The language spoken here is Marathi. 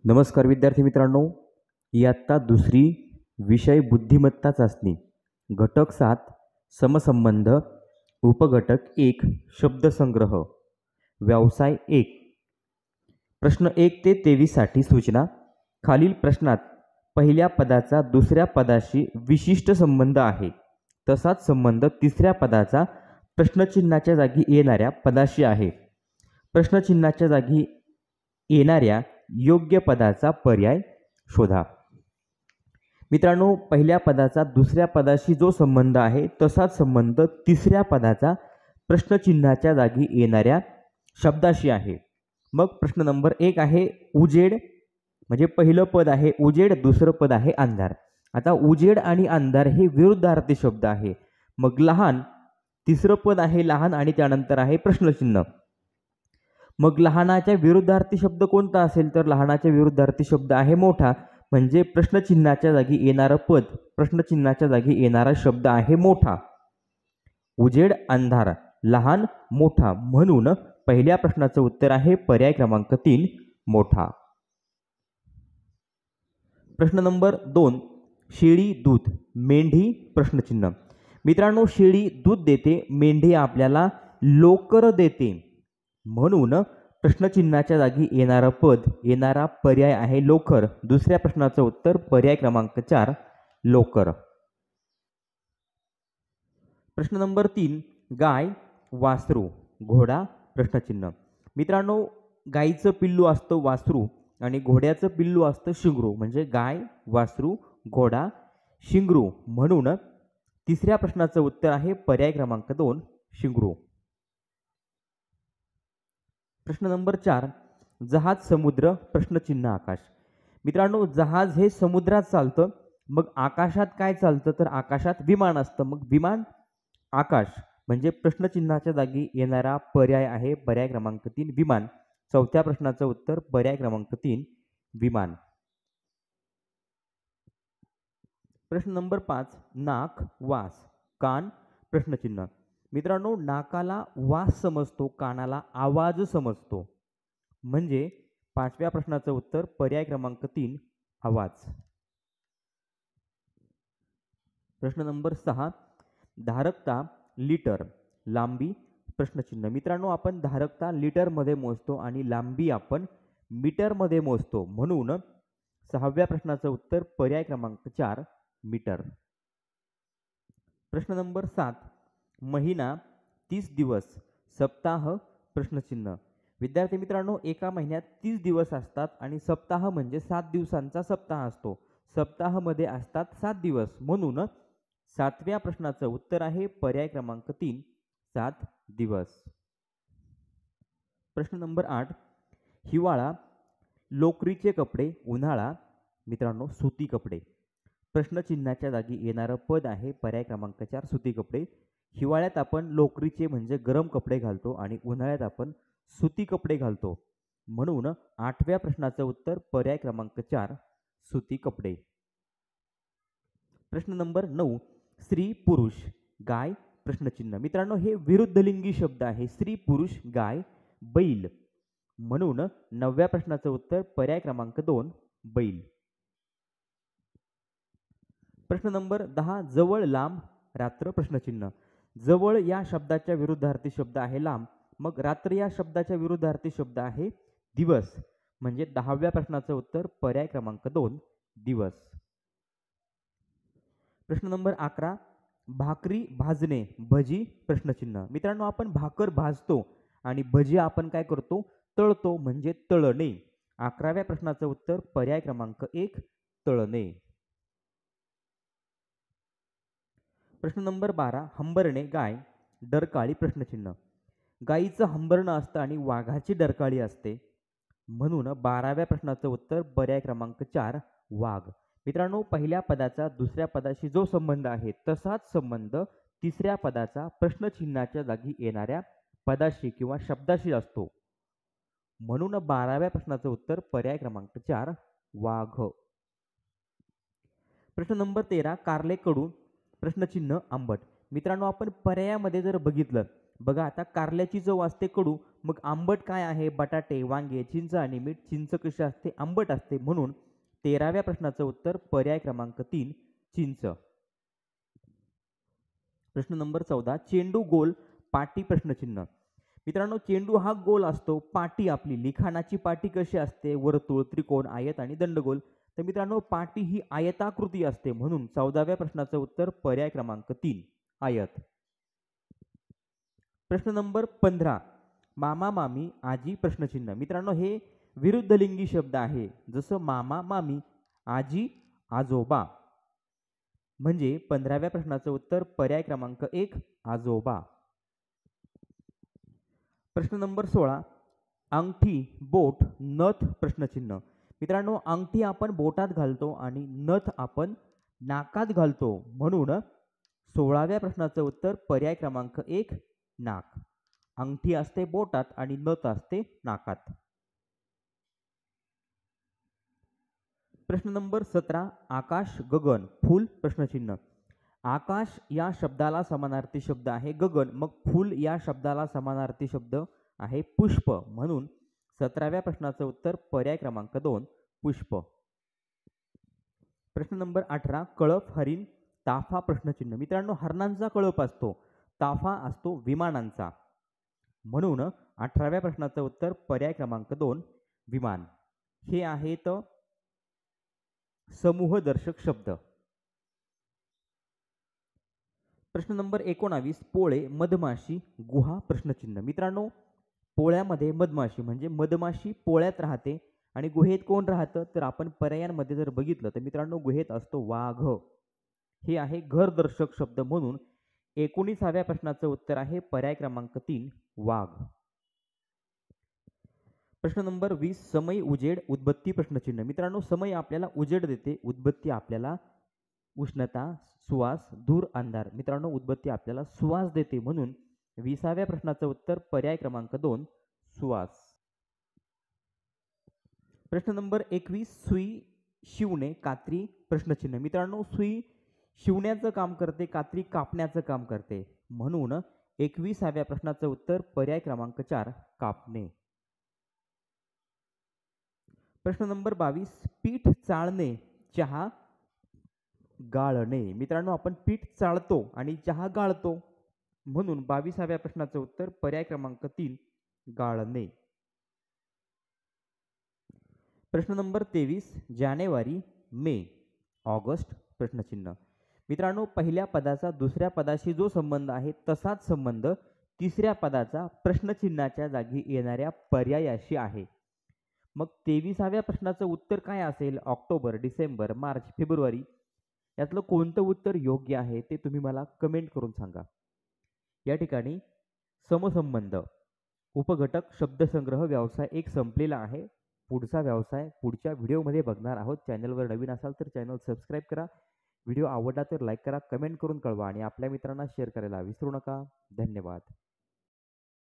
नमस्कार विद्यार्थी मित्रांनो, इयत्ता दुसरी विषय बुद्धिमत्ता चाचणी घटक 7 समसंबंध उपघटक 1 शब्दसंग्रह व्यवसाय 1 प्रश्न 1 ते 23 साठी सूचना। खालील प्रश्नात पहिल्या पदाचा दुसऱ्या पदाशी विशिष्ट संबंध आहे, तसाच संबंध तिसऱ्या पदाचा प्रश्नचिन्हाच्या जागी येणाऱ्या पदाशी आहे। प्रश्नचिन्हाच्या जागी येणाऱ्या योग्य पदाचा पर्याय शोधा। मित्रांनो, पहिल्या पदाचा दुसऱ्या पदाशी जो संबंध आहे तसाच संबंध तिसऱ्या पदाचा प्रश्नचिन्हाच्या जागी येणाऱ्या शब्दाशी आहे। मग प्रश्न नंबर 1 आहे उजेड, म्हणजे पहिलं पद आहे उजेड, दुसरं पद आहे अंधार। आता उजेड आणि अंधार हे विरुद्धार्थी शब्द आहे। मग लहान, तिसरं पद आहे लहान आणि त्यानंतर आहे प्रश्नचिन्ह। मग लहानाच्या विरुद्धार्थी शब्द कोणता असेल तर लहानाच्या विरुद्धार्थी शब्द आहे मोठा, म्हणजे प्रश्नचिन्हाच्या जागी येणारं पद, प्रश्नचिन्हाच्या जागी येणारा शब्द आहे मोठा। उजेड, अंधार, लहान, मोठा, म्हणून पहिल्या प्रश्नाचं उत्तर आहे पर्याय क्रमांक 3 मोठा। प्रश्न नंबर 2 शेळी दूध, मेंढी प्रश्नचिन्ह। मित्रांनो, शेळी दूध देते, मेंढी आपल्याला लोकर देते, म्हणून प्रश्नचिन्हाच्या जागी येणारं पद, येणारा पर्याय आहे लोकर। दुसऱ्या प्रश्नाचं उत्तर पर्याय क्रमांक 4 लोकर। प्रश्न नंबर 3 गाय, वासरू, घोडा प्रश्नचिन्ह। मित्रांनो, गाईचं पिल्लू असतं वासरू आणि घोड्याचं पिल्लू असतं शिंगरू, म्हणजे गाय, वासरू, घोडा, शिंगरू, म्हणून तिसऱ्या प्रश्नाचं उत्तर आहे पर्याय क्रमांक 2 शिंगरू। प्रश्न नंबर 4 जहाज, समुद्र प्रश्नचिन्ह आकाश। मित्रांनो, जहाज हे समुद्रात चालतं, मग आकाशात काय चालतं तर आकाशात विमान असतं, मग विमान, आकाश, म्हणजे प्रश्नचिन्हाच्या जागी येणारा पर्याय आहे पर्याय क्रमांक 3 विमान। चौथ्या प्रश्नाचं उत्तर पर्याय क्रमांक 3 विमान। प्रश्न नंबर 5 नाक, वास, कान प्रश्नचिन्ह। मित्रांनो, नाकाला वास समजतो, कानाला आवाज समजतो, म्हणजे पाचव्या प्रश्नाचं उत्तर पर्याय क्रमांक 3 आवाज। प्रश्न नंबर 6 धारकता, लिटर, लांबी प्रश्नचिन्ह। मित्रांनो, आपण धारकता लिटर मध्ये मोजतो आणि लांबी आपण मीटर मध्ये मोजतो, म्हणून सहाव्या प्रश्नाचं उत्तर पर्याय क्रमांक 4 मीटर। प्रश्न नंबर 7 महिना, 30 दिवस, सप्ताह प्रश्नचिन्ह। विद्यार्थी मित्रांनो, एका महिन्यात 30 दिवस असतात आणि सप्ताह म्हणजे 7 दिवसांचा सप्ताह असतो, सप्ताहामध्ये असतात 7 दिवस, म्हणून सातव्या प्रश्नाचं उत्तर आहे पर्याय क्रमांक 3 7 दिवस। प्रश्न नंबर 8 हिवाळा, लोकरीचे कपडे, उन्हाळा मित्रांनो सुती कपडे। प्रश्नचिन्हाच्या जागी येणारं पद आहे पर्याय क्रमांक 4 सुती कपडे। हिवाळ्यात आपण लोकरीचे म्हणजे गरम कपडे घालतो आणि उन्हाळ्यात आपण सुती कपडे घालतो, म्हणून आठव्या प्रश्नाचं उत्तर पर्याय क्रमांक 4 सुती कपडे। प्रश्न नंबर 9 स्त्री, पुरुष, गाय प्रश्नचिन्ह। मित्रांनो, हे विरुद्धलिंगी शब्द आहे, स्त्री, पुरुष, गाय, बैल, म्हणून 9व्या प्रश्नाचं उत्तर पर्याय क्रमांक 2 बैल। प्रश्न नंबर 10 जवळ, लांब, रात्र प्रश्नचिन्ह। जवळ या शब्दाच्या विरुद्धार्थी शब्द आहे लांब, मग रात्र या शब्दाच्या विरुद्धार्थी शब्द आहे दिवस, म्हणजे 10व्या प्रश्नाचं उत्तर पर्याय क्रमांक 2 दिवस। प्रश्न नंबर 11 भाकरी, भाजणे, भजी प्रश्नचिन्ह। मित्रांनो, आपण भाकर भाजतो आणि भजी आपण काय करतो तळतो, म्हणजे तळणे। 11व्या प्रश्नाचं उत्तर पर्याय क्रमांक 1 तळणे। प्रश्न नंबर 12 हंबरणे, गाय, डरकाळी प्रश्नचिन्ह। गायीचं हंबरणं असतं आणि वाघाची डरकाळी असते, म्हणून 12व्या प्रश्नाचं उत्तर पर्याय क्रमांक 4 वाघ। मित्रांनो, पहिल्या पदाचा दुसऱ्या पदाशी जो संबंध आहे तसाच संबंध तिसऱ्या पदाचा प्रश्नचिन्हाच्या जागी येणाऱ्या पदाशी किंवा शब्दाशी असतो, म्हणून 12व्या प्रश्नाचं उत्तर पर्याय क्रमांक 4 वाघ। प्रश्न नंबर 13 कारले, कडू प्रश्नचिन्ह आंबट। मित्रांनो, आपण पर्यायामध्ये जर बघितलं बघा आता कारल्याची चव असते कडू, मग आंबट काय आहे? बटाटे, वांगे, चिंच आणि मीठ. चिंच कशी असते? आंबट असते. म्हणून 13व्या प्रश्नाचं उत्तर पर्याय क्रमांक 3 चिंच. प्रश्न नंबर 14 चेंडू गोल पाटी प्रश्नचिन्ह. मित्रांनो चेंडू हा गोल असतो, पाटी आपली लिखाणाची पाटी कशी असते? वर्तुळ, त्रिकोण, आयत आणि दंडगोल. तर मित्रांनो पाटी ही आयताकृती असते, म्हणून 14व्या प्रश्नाचं उत्तर पर्याय क्रमांक 3 आयत. प्रश्न नंबर 15 मामा मामी आजी प्रश्नचिन्ह. मित्रांनो हे विरुद्धलिंगी शब्द आहे, जसं मामा मामी, आजी आजोबा. म्हणजे 15व्या प्रश्नाचं उत्तर पर्याय क्रमांक 1 आजोबा. प्रश्न नंबर 16 अंगठी, बोट, नथ प्रश्नचिन्ह. मित्रांनो अंगठी आपण बोटात घालतो आणि नथ आपण नाकात घालतो, म्हणून 16व्या प्रश्नाचं उत्तर पर्याय क्रमांक 1 नाक. अंगठी असते बोटात आणि नथ असते नाकात. प्रश्न नंबर 17 आकाश, गगन, फूल प्रश्नचिन्ह. आकाश या शब्दाला समानार्थी शब्द आहे गगन, मग फूल या शब्दाला समानार्थी शब्द आहे पुष्प, म्हणून 17व्या प्रश्नाचं उत्तर पर्याय क्रमांक 2 पुष्प. प्रश्न नंबर 18 कळप, हरिण, ताफा प्रश्नचिन्ह. मित्रांनो हरणांचा कळप असतो, ताफा असतो विमानांचा, म्हणून 18व्या प्रश्नाचं उत्तर पर्याय क्रमांक 2 विमान. हे आहेत समूहदर्शक शब्द. प्रश्न नंबर 19 पोळे, मधमाशी, गुहा प्रश्नचिन्ह. मित्रांनो पोळ्यामध्ये मधमाशी म्हणजे मधमाशी पोळ्यात राहते आणि गुहेत कोण राहतं? तर आपण पर्यायांमध्ये जर बघितलं तर मित्रांनो गुहेत असतो वाघ. हे आहे घरदर्शक शब्द, म्हणून 19व्या प्रश्नाचं उत्तर आहे पर्याय क्रमांक 3 वाघ. प्रश्न नंबर 20 समय, उजेड, उदबत्ती प्रश्नचिन्ह. मित्रांनो समय आपल्याला उजेड देते, उदबत्ती आपल्याला उष्णता, सुवास, धूर, अंधार. मित्रांनो उदबत्ती आपल्याला सुवास देते, म्हणून 20व्या प्रश्नाचं उत्तर पर्याय क्रमांक 2 सुवास. प्रश्न नंबर 21 सुई, शिवणे, कात्री प्रश्नचिन्ह. मित्रांनो सुई शिवण्याचं काम करते, कात्री कापण्याचं काम करते, म्हणून 21व्या प्रश्नाचं उत्तर पर्याय क्रमांक 4 कापणे. प्रश्न नंबर 22 पीठ चाळणे, चहा गाळणे. मित्रांनो आपण पीठ चाळतो आणि चहा गाळतो, म्हणून 22व्या प्रश्नाचं उत्तर पर्याय क्रमांक 3 गाळणे. प्रश्न नंबर 23 जानेवारी, मे, ऑगस्ट प्रश्नचिन्ह. मित्रांनो पहिल्या पदाचा दुसऱ्या पदाशी जो संबंध आहे तसाच संबंध तिसऱ्या पदाचा प्रश्नचिन्हाच्या जागी येणाऱ्या पर्यायाशी आहे. मग 23व्या प्रश्नाचं उत्तर काय असेल? ऑक्टोबर, डिसेंबर, मार्च, फेब्रुवारी यातलं कोणतं उत्तर योग्य आहे ते तुम्ही मला कमेंट करून सांगा. या ठिकाणी समसंबंध, उपघटक, शब्दसंग्रह व्यवसाय 1 संपलेला आहे. पुढचा व्यवसाय पुढच्या व्हिडिओमध्ये बघणार आहोत. चॅनलवर नवीन असाल तर चॅनल सबस्क्राईब करा. व्हिडिओ आवडला तर लाईक करा, कमेंट करून कळवा आणि आपल्या मित्रांना शेअर करायला विसरू नका. धन्यवाद.